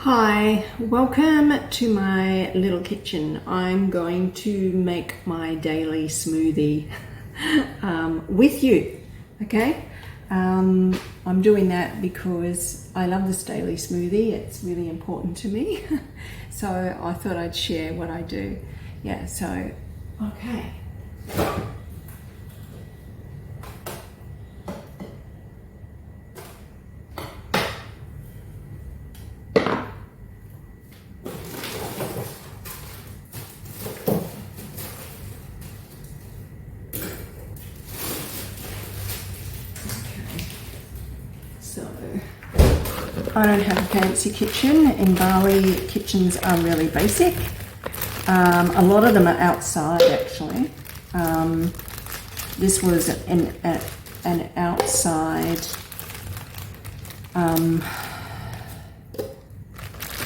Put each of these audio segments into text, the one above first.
Hi, welcome to my little kitchen. I'm going to make my daily smoothie with you, okay? I'm doing that because I love this daily smoothie. It's really important to me. So I thought I'd share what I do. Yeah, so, okay. So, I don't have a fancy kitchen. In Bali, kitchens are really basic. A lot of them are outside, actually. This was an outside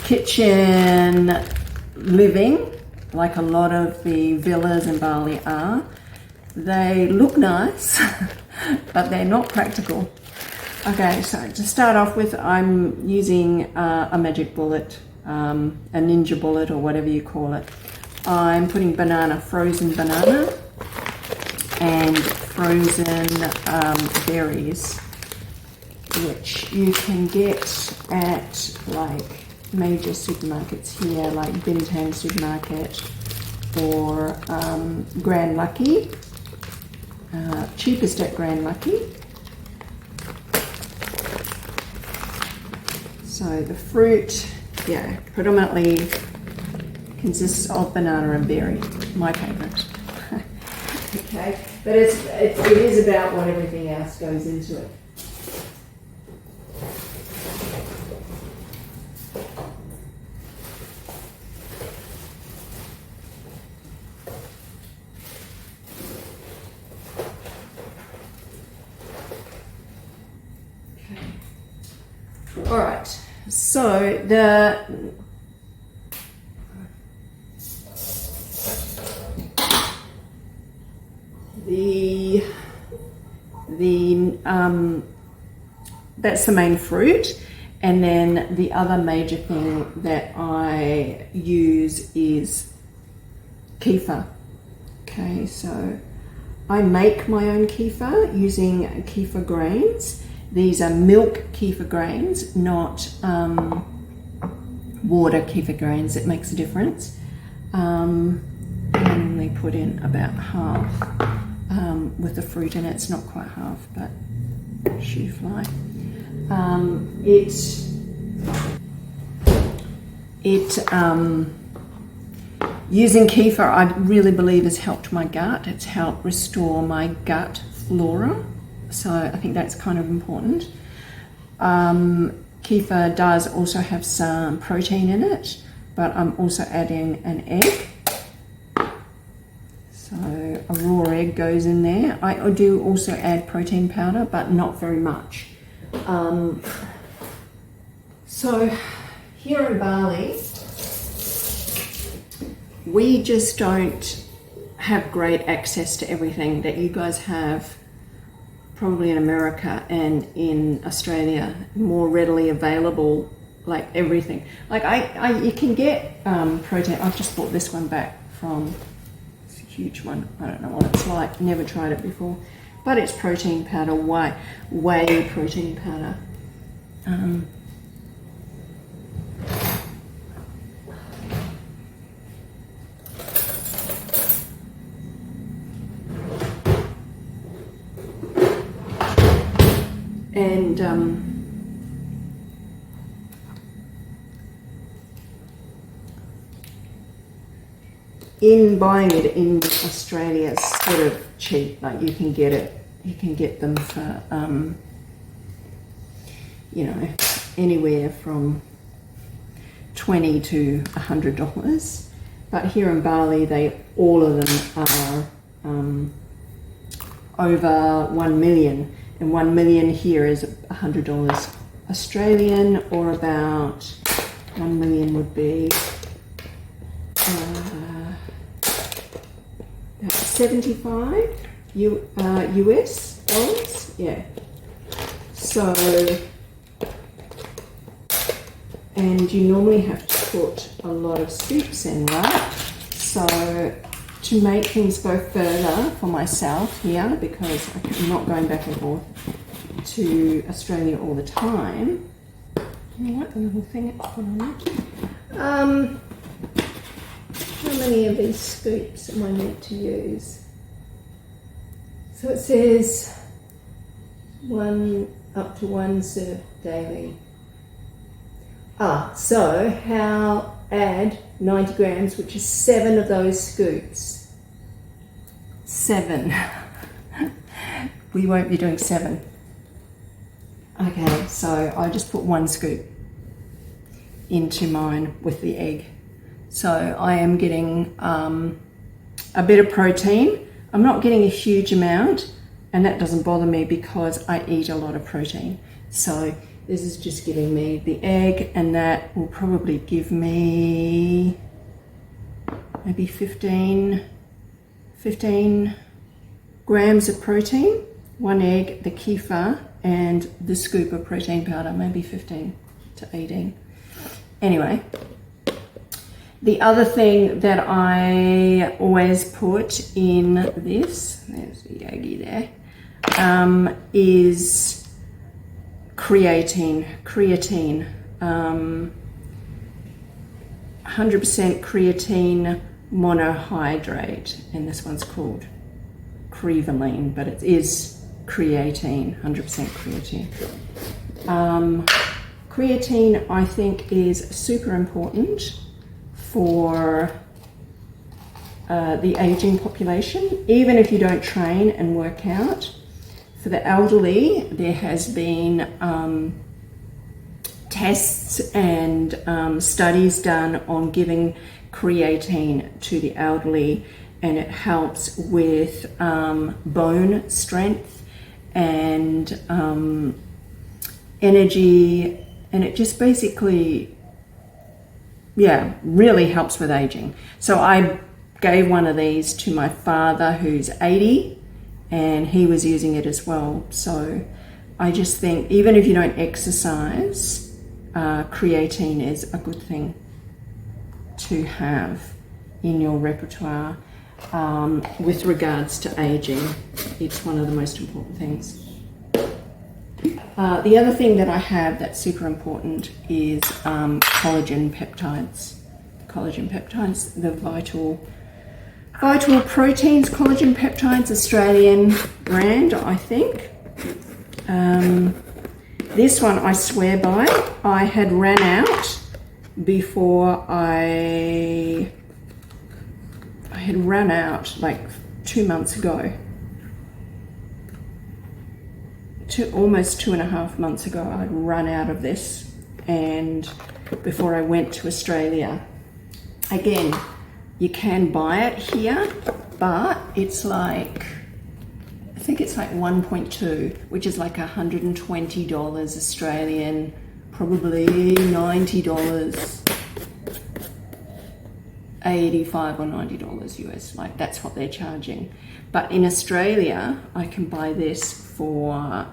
kitchen living, like a lot of the villas in Bali are. They look nice, but they're not practical. Okay, so to start off with, I'm using a magic bullet, a ninja bullet, or whatever you call it. I'm putting frozen banana, and frozen berries, which you can get at like major supermarkets here, like Bintang Supermarket or Grand Lucky, cheapest at Grand Lucky. So the fruit, yeah, predominantly consists of banana and berry, my favourite. Okay, but it is about what everything else goes into it. Okay. All right. So that's the main fruit, and then the other major thing that I use is kefir. Okay, so I make my own kefir using kefir grains. These are milk kefir grains, not water kefir grains. It makes a difference. I normally put in about half with the fruit in it. It's not quite half, but shoe fly. Using kefir, I really believe has helped my gut. It's helped restore my gut flora. So I think that's kind of important. Kefir does also have some protein in it, but I'm also adding an egg. So a raw egg goes in there. I do also add protein powder, but not very much. So here in Bali, we just don't have great access to everything that you guys have probably in America and in Australia, more readily available, like everything. Like you can get protein. I've just bought this one back from, it's a huge one. I don't know what it's like, never tried it before, but it's protein powder, whey protein powder. And in buying it in Australia, it's sort of cheap. Like you can get them for anywhere from $20 to $100. But here in Bali, all of them are over 1 million. And 1 million here is $100 Australian, or about 1 million would be 75 US dollars. Yeah. So and you normally have to put a lot of scoops in, right? So to make things go further for myself here, because I'm not going back and forth to Australia all the time. You know what, the little thing it's put on it. How many of these scoops am I meant to use? So it says up to one serve daily. So add 90 grams, which is 7 of those scoops. 7. We won't be doing 7. Okay, so I just put 1 scoop into mine with the egg. So I am getting a bit of protein. I'm not getting a huge amount, and that doesn't bother me because I eat a lot of protein. So this is just giving me the egg, and that will probably give me maybe 15 grams of protein. 1 egg, the kefir, and the scoop of protein powder, maybe 15 to 18. Anyway, the other thing that I always put in this, there's the Yagi there, is creatine. 100% creatine monohydrate, and this one's called Crevaline, but it is creatine, 100% creatine. Creatine, I think, is super important for the aging population, even if you don't train and work out. For the elderly, there has been tests and studies done on giving creatine to the elderly, and it helps with bone strength and energy, and it just basically, really helps with aging. So I gave one of these to my father who's 80, and he was using it as well. So I just think even if you don't exercise, creatine is a good thing to have in your repertoire with regards to aging. It's one of the most important things. The other thing that I have that's super important is collagen peptides. Collagen peptides, the Vital Proteins Collagen Peptides, Australian brand, I think. This one I swear by. I had ran out before I had run out like 2 months ago. Almost 2.5 months ago, I'd run out of this, and before I went to Australia. Again, you can buy it here, but it's like, I think it's like 1.2, which is like $120 Australian, probably $90, 85 or $90 US, like that's what they're charging. But in Australia, I can buy this for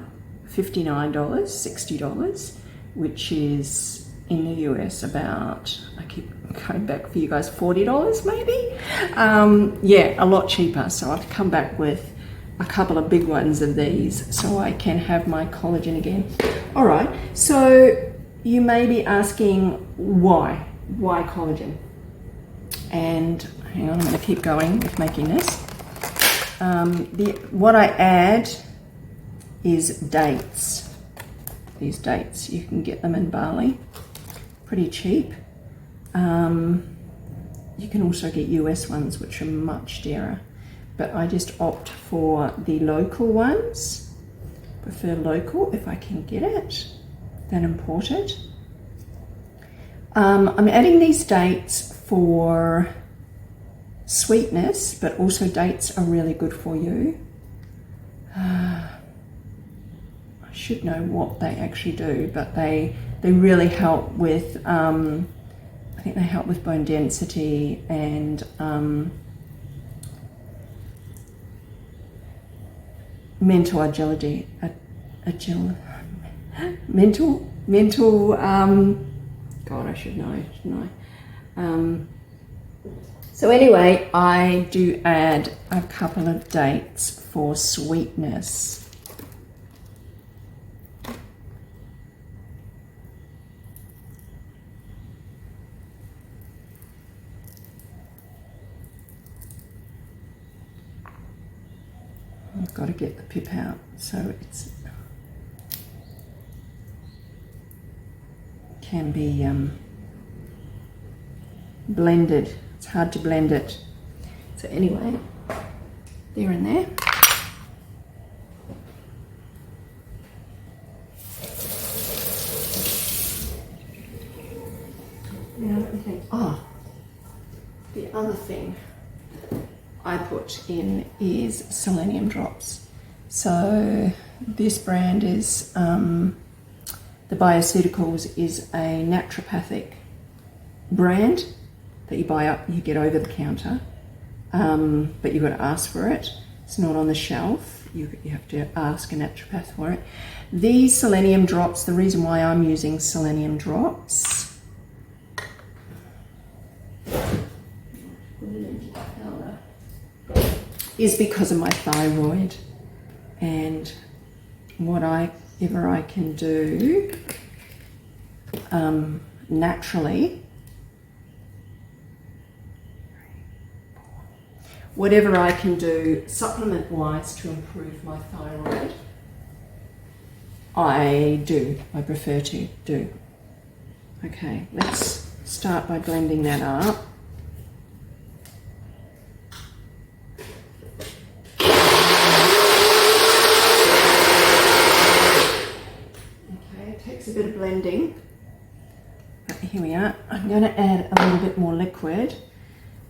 $59, $60, which is in the US about, I keep going back for you guys, $40 maybe? A lot cheaper. So I've come back with a couple of big ones of these so I can have my collagen again. All right, so you may be asking why collagen? And hang on, I'm going to keep going with making this. What I add is dates. These dates, you can get them in Bali, pretty cheap. You can also get US ones, which are much dearer, but I just opt for the local ones. Prefer local if I can get it than imported. I'm adding these dates for sweetness, but also dates are really good for you. I should know what they actually do, but they really help with, I think they help with bone density and mental agility, God, I should know, shouldn't I? So anyway, I do add a couple of dates for sweetness. I've got to get the pip out so it's can be blended. It's hard to blend it. So anyway, there and there. Now let me think. Oh, the other thing I put in is selenium drops. So this brand is the Bioceuticals is a naturopathic brand that you buy up, you get over the counter, but you've got to ask for it. It's not on the shelf. You have to ask a naturopath for it. These selenium drops, the reason why I'm using selenium drops is because of my thyroid, and whatever I can do naturally, whatever I can do supplement-wise to improve my thyroid, I prefer to do. Okay, let's start by blending that up. A bit of blending, but here we are. I'm going to add a little bit more liquid.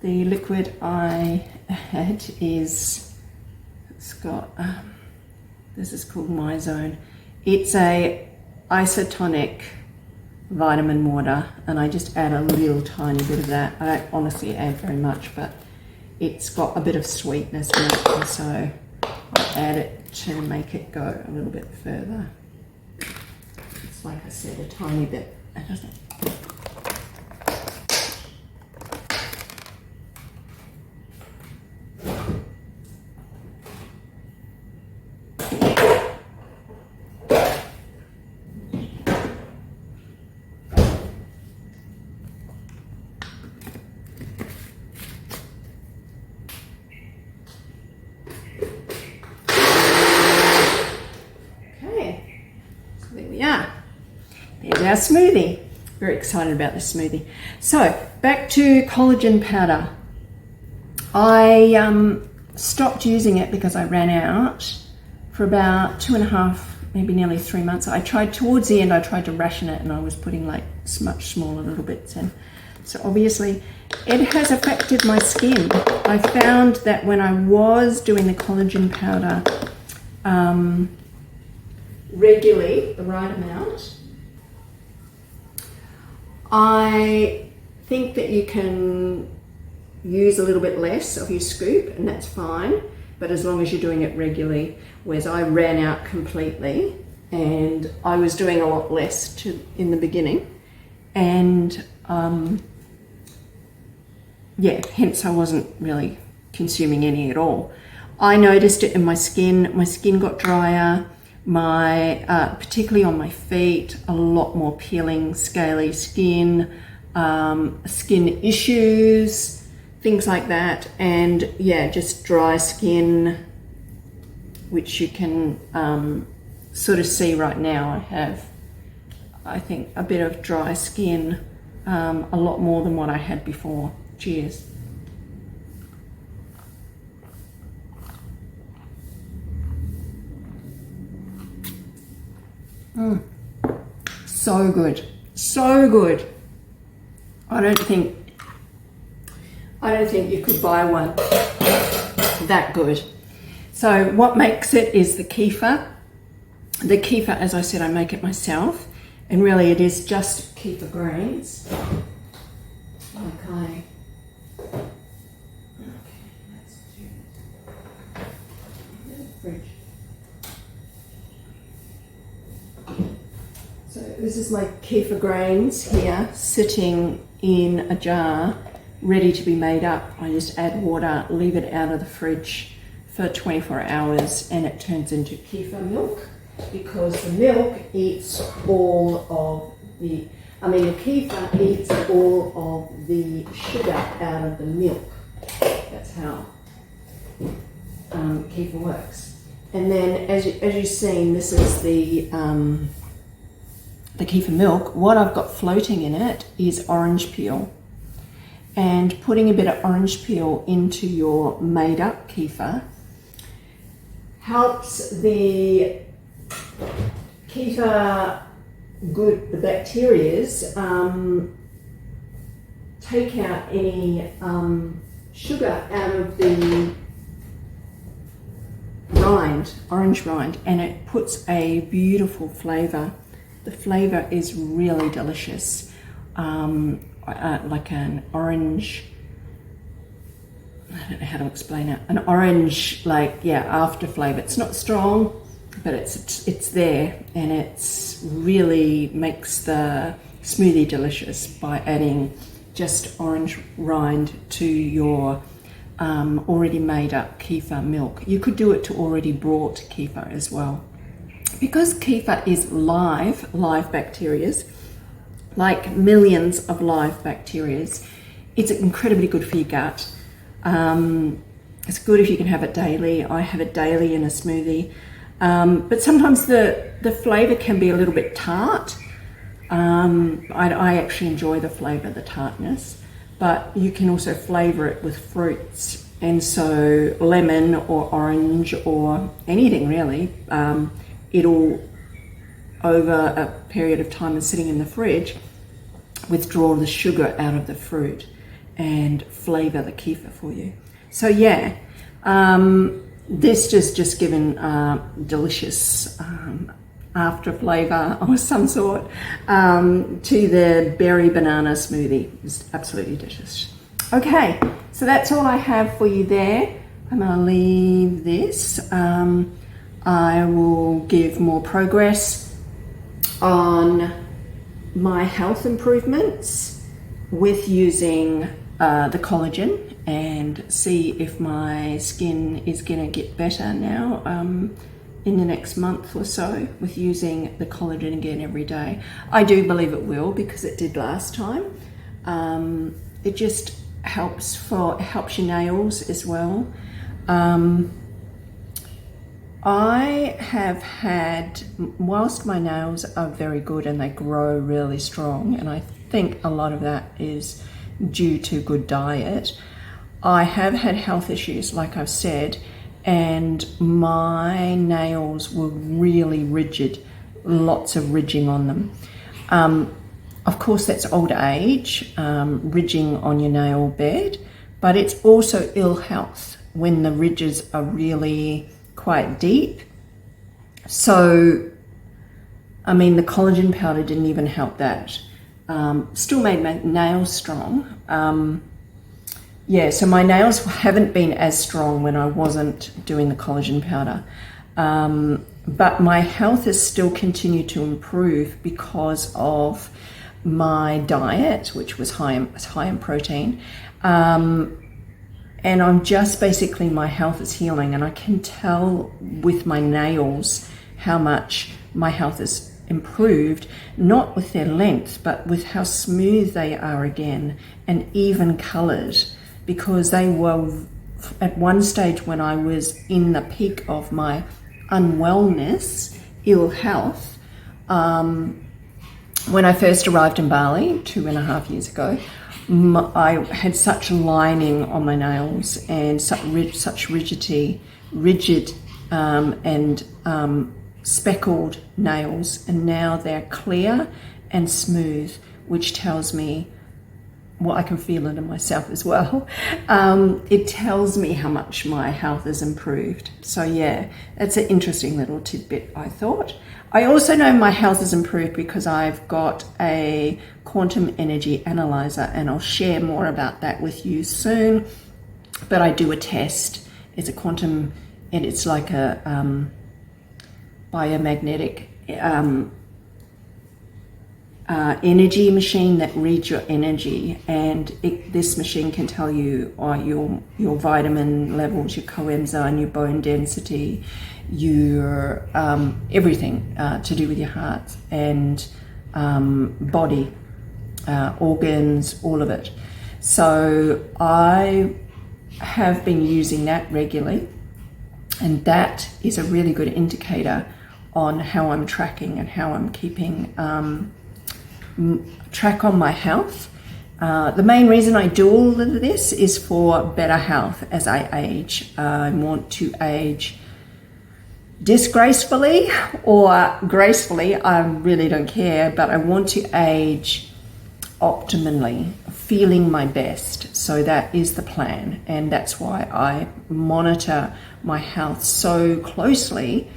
The liquid I add is, it's got, this is called My Zone. It's a isotonic vitamin water, and I just add a little tiny bit of that. I don't honestly add very much, but it's got a bit of sweetness in it, and so I add it to make it go a little bit further. Like I said, a tiny bit. It doesn't. Okay, so there we are. There's our smoothie. Very excited about this smoothie. So back to collagen powder. I stopped using it because I ran out for about 2.5, maybe nearly 3 months. I tried towards the end, I tried to ration it, and I was putting like much smaller little bits in. So obviously it has affected my skin. I found that when I was doing the collagen powder regularly, the right amount, I think that you can use a little bit less of your scoop, and that's fine, but as long as you're doing it regularly. Whereas I ran out completely, and I was doing a lot less in the beginning, and yeah, hence I wasn't really consuming any at all. I noticed it in my skin. My skin got drier. Particularly on my feet, a lot more peeling, scaly skin, skin issues, things like that, and yeah, just dry skin, which you can sort of see right now. I have, I think, a bit of dry skin, a lot more than what I had before. Cheers. So good, so good. I don't think you could buy one that good. So what makes it is the kefir. The kefir, as I said, I make it myself, and really it is just kefir grains. Okay. Let's do the fridge. So this is my kefir grains here sitting in a jar ready to be made up. I just add water, leave it out of the fridge for 24 hours and it turns into kefir milk, because the milk eats all of the, the kefir eats all of the sugar out of the milk. That's how kefir works. And then as you've seen, this is the kefir milk. What I've got floating in it is orange peel. And putting a bit of orange peel into your made up kefir helps the kefir, the bacterias, take out any sugar out of the rind, orange rind, and it puts a beautiful flavour. The flavour is really delicious, like an orange, I don't know how to explain it, an orange, after flavour. It's not strong, but it's there, and it's really makes the smoothie delicious by adding just orange rind to your already made up kefir milk. You could do it to already brought kefir as well. Because kefir is live bacterias, like millions of live bacterias, it's incredibly good for your gut. It's good if you can have it daily. I have it daily in a smoothie. But sometimes the flavour can be a little bit tart. I actually enjoy the flavour, the tartness, but you can also flavour it with fruits. And so lemon or orange or anything really, it'll, over a period of time and sitting in the fridge, withdraw the sugar out of the fruit and flavour the kefir for you. So yeah, this just given delicious after flavour of some sort to the berry banana smoothie. It's absolutely delicious. Okay, so that's all I have for you there. I'm going to leave this. I will give more progress on my health improvements with using the collagen, and see if my skin is going to get better now in the next month or so with using the collagen again every day. I do believe it will, because it did last time. It just helps your nails as well. I have had, whilst my nails are very good and they grow really strong, and I think a lot of that is due to good diet, I have had health issues, like I've said, and my nails were really rigid, lots of ridging on them. Of course, that's old age, ridging on your nail bed, but it's also ill health when the ridges are really quite deep. So, the collagen powder didn't even help that. Still made my nails strong. So my nails haven't been as strong when I wasn't doing the collagen powder. But my health has still continued to improve because of my diet, which was high in protein. And I'm just basically, my health is healing, and I can tell with my nails how much my health has improved, not with their length, but with how smooth they are again and even coloured, because they were at one stage when I was in the peak of my unwellness, ill health. When I first arrived in Bali 2.5 years ago, I had such lining on my nails and such rigid and speckled nails, and now they're clear and smooth, which tells me, well, I can feel it in myself as well. It tells me how much my health has improved. So yeah, that's an interesting little tidbit, I thought. I also know my health has improved because I've got a quantum energy analyzer, and I'll share more about that with you soon. But I do a test. It's a quantum, and it's like a, biomagnetic energy machine that reads your energy, and this machine can tell you your vitamin levels, your coenzyme, your bone density, your everything to do with your heart and body, organs, all of it. So I have been using that regularly, and that is a really good indicator on how I'm tracking and how I'm keeping track on my health. The main reason I do all of this is for better health as I age. I want to age disgracefully or gracefully, I really don't care, but I want to age optimally, feeling my best. So that is the plan, and that's why I monitor my health so closely,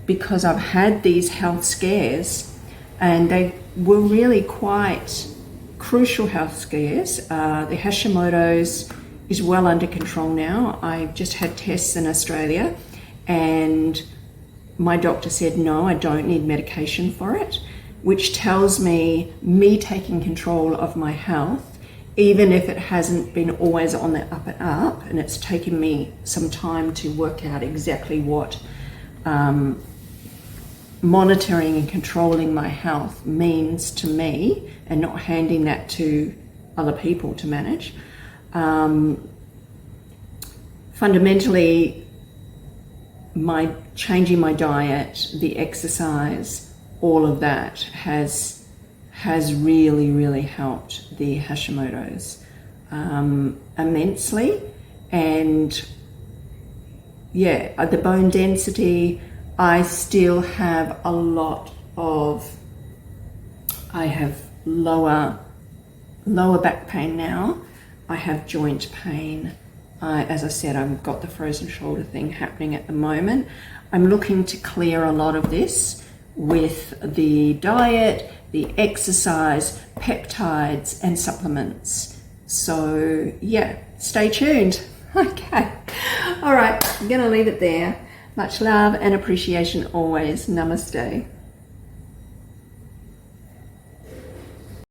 because I've had these health scares, and they were really quite crucial health scares. The Hashimoto's is well under control now. I just had tests in Australia, and my doctor said, no, I don't need medication for it, which tells me taking control of my health, even if it hasn't been always on the up and up, and it's taken me some time to work out exactly what monitoring and controlling my health means to me, and not handing that to other people to manage. Fundamentally, changing my diet, the exercise, all of that has really, really helped the Hashimoto's immensely. And yeah, the bone density, I still have a lot of, I have lower back pain now. I have joint pain. As I said, I've got the frozen shoulder thing happening at the moment. I'm looking to clear a lot of this with the diet, the exercise, peptides, and supplements. So yeah, stay tuned. Okay. All right, I'm gonna leave it there. Much love and appreciation always. Namaste.